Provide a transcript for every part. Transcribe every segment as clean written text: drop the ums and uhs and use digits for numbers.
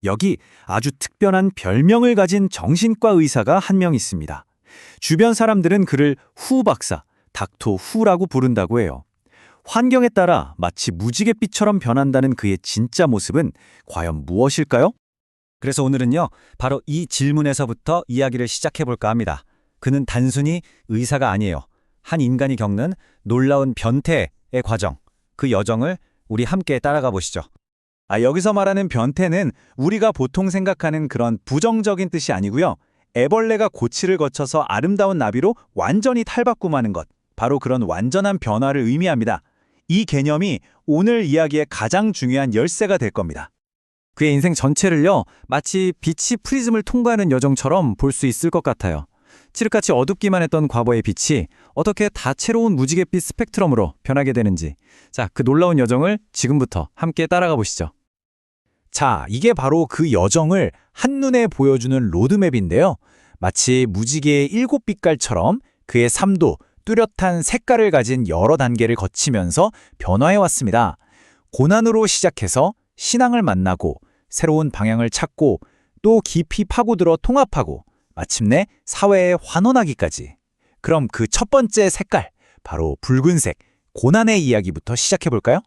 여기 아주 특별한 별명을 가진 정신과 의사가 한 명 있습니다. 주변 사람들은 그를 후 박사, 닥터 후라고 부른다고 해요. 환경에 따라 마치 무지갯빛처럼 변한다는 그의 진짜 모습은 과연 무엇일까요? 그래서 오늘은요, 바로 이 질문에서부터 이야기를 시작해 볼까 합니다. 그는 단순히 의사가 아니에요. 한 인간이 겪는 놀라운 변태의 과정, 그 여정을 우리 함께 따라가 보시죠. 여기서 말하는 변태는 우리가 보통 생각하는 그런 부정적인 뜻이 아니고요. 애벌레가 고치를 거쳐서 아름다운 나비로 완전히 탈바꿈하는 것, 바로 그런 완전한 변화를 의미합니다. 이 개념이 오늘 이야기의 가장 중요한 열쇠가 될 겁니다. 그의 인생 전체를요, 마치 빛이 프리즘을 통과하는 여정처럼 볼 수 있을 것 같아요. 칠흑같이 어둡기만 했던 과거의 빛이 어떻게 다채로운 무지갯빛 스펙트럼으로 변하게 되는지, 자, 그 놀라운 여정을 지금부터 함께 따라가 보시죠. 자, 이게 바로 그 여정을 한눈에 보여주는 로드맵인데요. 마치 무지개의 7빛깔처럼 그의 삶도 뚜렷한 색깔을 가진 여러 단계를 거치면서 변화해왔습니다. 고난으로 시작해서 신앙을 만나고 새로운 방향을 찾고 또 깊이 파고들어 통합하고 마침내 사회에 환원하기까지. 그럼 그 첫 번째 색깔, 바로 붉은색, 고난의 이야기부터 시작해볼까요?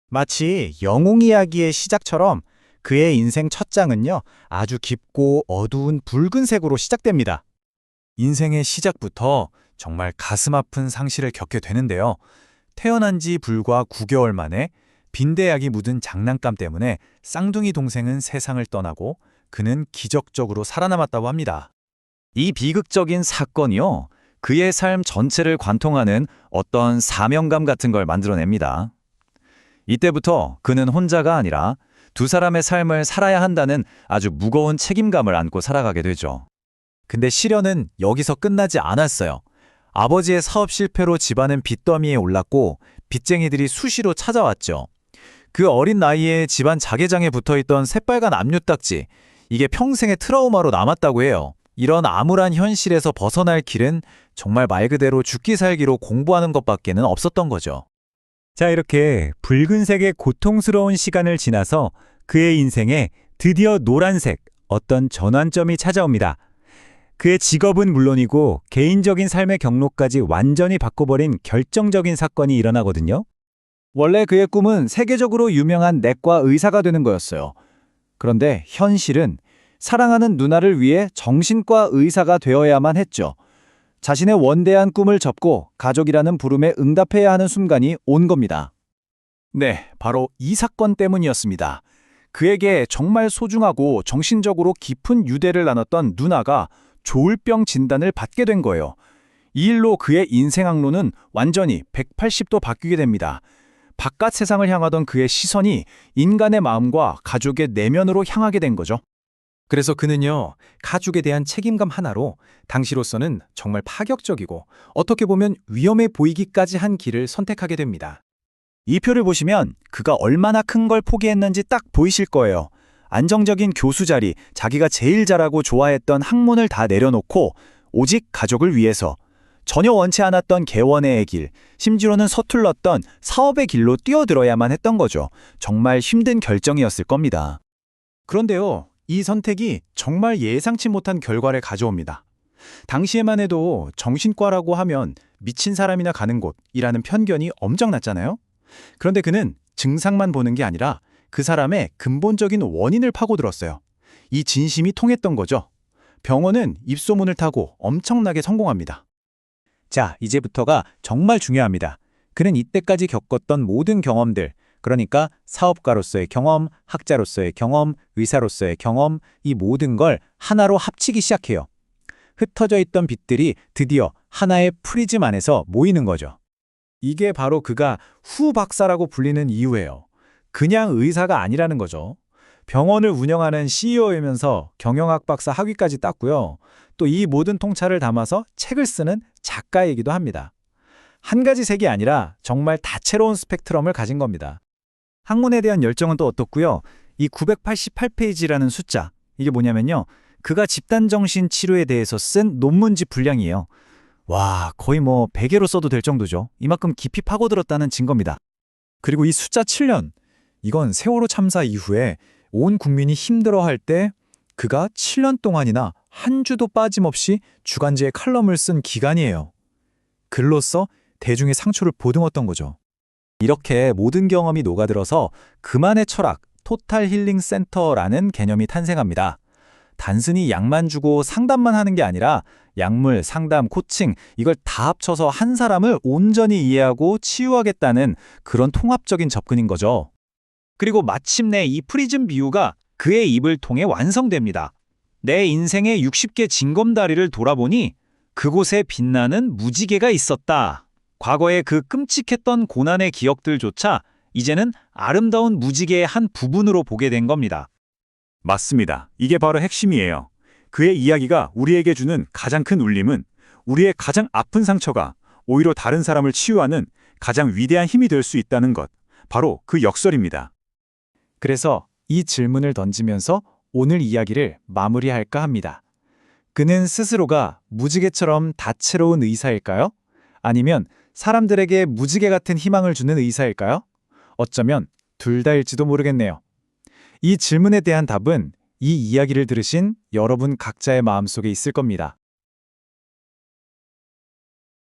마치 영웅 이야기의 시작처럼 그의 인생 첫 장은요, 아주 깊고 어두운 붉은색으로 시작됩니다. 인생의 시작부터 정말 가슴 아픈 상실을 겪게 되는데요. 태어난 지 불과 9개월 만에 빈대약이 묻은 장난감 때문에 쌍둥이 동생은 세상을 떠나고 그는 기적적으로 살아남았다고 합니다. 이 비극적인 사건이요, 그의 삶 전체를 관통하는 어떤 사명감 같은 걸 만들어냅니다. 이때부터 그는 혼자가 아니라 두 사람의 삶을 살아야 한다는 아주 무거운 책임감을 안고 살아가게 되죠. 근데 시련은 여기서 끝나지 않았어요. 아버지의 사업 실패로 집안은 빚더미에 올랐고 빚쟁이들이 수시로 찾아왔죠. 그 어린 나이에 집안 자개장에 붙어있던 새빨간 압류딱지, 이게 평생의 트라우마로 남았다고 해요. 이런 암울한 현실에서 벗어날 길은 정말 말 그대로 죽기 살기로 공부하는 것밖에는 없었던 거죠. 자, 이렇게 붉은색의 고통스러운 시간을 지나서 그의 인생에 드디어 노란색, 어떤 전환점이 찾아옵니다. 그의 직업은 물론이고 개인적인 삶의 경로까지 완전히 바꿔버린 결정적인 사건이 일어나거든요. 원래 그의 꿈은 세계적으로 유명한 내과 의사가 되는 거였어요. 그런데 현실은 사랑하는 누나를 위해 정신과 의사가 되어야만 했죠. 자신의 원대한 꿈을 접고 가족이라는 부름에 응답해야 하는 순간이 온 겁니다. 네, 바로 이 사건 때문이었습니다. 그에게 정말 소중하고 정신적으로 깊은 유대를 나눴던 누나가 조울병 진단을 받게 된 거예요. 이 일로 그의 인생 항로는 완전히 180도 바뀌게 됩니다. 바깥 세상을 향하던 그의 시선이 인간의 마음과 가족의 내면으로 향하게 된 거죠. 그래서 그는요, 가족에 대한 책임감 하나로 당시로서는 정말 파격적이고 어떻게 보면 위험해 보이기까지 한 길을 선택하게 됩니다. 이 표를 보시면 그가 얼마나 큰 걸 포기했는지 딱 보이실 거예요. 안정적인 교수 자리, 자기가 제일 잘하고 좋아했던 학문을 다 내려놓고 오직 가족을 위해서 전혀 원치 않았던 개원의 길, 심지어는 서툴렀던 사업의 길로 뛰어들어야만 했던 거죠. 정말 힘든 결정이었을 겁니다. 그런데요, 이 선택이 정말 예상치 못한 결과를 가져옵니다. 당시에만 해도 정신과라고 하면 미친 사람이나 가는 곳이라는 편견이 엄청났잖아요. 그런데 그는 증상만 보는 게 아니라 그 사람의 근본적인 원인을 파고들었어요. 이 진심이 통했던 거죠. 병원은 입소문을 타고 엄청나게 성공합니다. 자, 이제부터가 정말 중요합니다. 그는 이때까지 겪었던 모든 경험들, 그러니까 사업가로서의 경험, 학자로서의 경험, 의사로서의 경험, 이 모든 걸 하나로 합치기 시작해요. 흩어져 있던 빛들이 드디어 하나의 프리즘 안에서 모이는 거죠. 이게 바로 그가 후 박사라고 불리는 이유예요. 그냥 의사가 아니라는 거죠. 병원을 운영하는 CEO이면서 경영학 박사 학위까지 땄고요. 또 이 모든 통찰을 담아서 책을 쓰는 작가이기도 합니다. 한 가지 색이 아니라 정말 다채로운 스펙트럼을 가진 겁니다. 학문에 대한 열정은 또 어떻고요? 이 988페이지라는 숫자, 이게 뭐냐면요, 그가 집단정신 치료에 대해서 쓴 논문지 분량이에요. 와, 거의 뭐 베개로 써도 될 정도죠. 이만큼 깊이 파고들었다는 증거입니다. 그리고 이 숫자 7년, 이건 세월호 참사 이후에 온 국민이 힘들어할 때 그가 7년 동안이나 한 주도 빠짐없이 주간지에 칼럼을 쓴 기간이에요. 글로써 대중의 상처를 보듬었던 거죠. 이렇게 모든 경험이 녹아들어서 그만의 철학, 토탈 힐링 센터라는 개념이 탄생합니다. 단순히 약만 주고 상담만 하는 게 아니라 약물, 상담, 코칭 이걸 다 합쳐서 한 사람을 온전히 이해하고 치유하겠다는 그런 통합적인 접근인 거죠. 그리고 마침내 이 프리즘 비유가 그의 입을 통해 완성됩니다. 내 인생의 60개 징검다리를 돌아보니 그곳에 빛나는 무지개가 있었다. 과거의 그 끔찍했던 고난의 기억들조차 이제는 아름다운 무지개의 한 부분으로 보게 된 겁니다. 맞습니다. 이게 바로 핵심이에요. 그의 이야기가 우리에게 주는 가장 큰 울림은 우리의 가장 아픈 상처가 오히려 다른 사람을 치유하는 가장 위대한 힘이 될 수 있다는 것. 바로 그 역설입니다. 그래서 이 질문을 던지면서 오늘 이야기를 마무리할까 합니다. 그는 스스로가 무지개처럼 다채로운 의사일까요? 아니면 사람들에게 무지개 같은 희망을 주는 의사일까요? 어쩌면 둘 다일지도 모르겠네요. 이 질문에 대한 답은 이 이야기를 들으신 여러분 각자의 마음속에 있을 겁니다.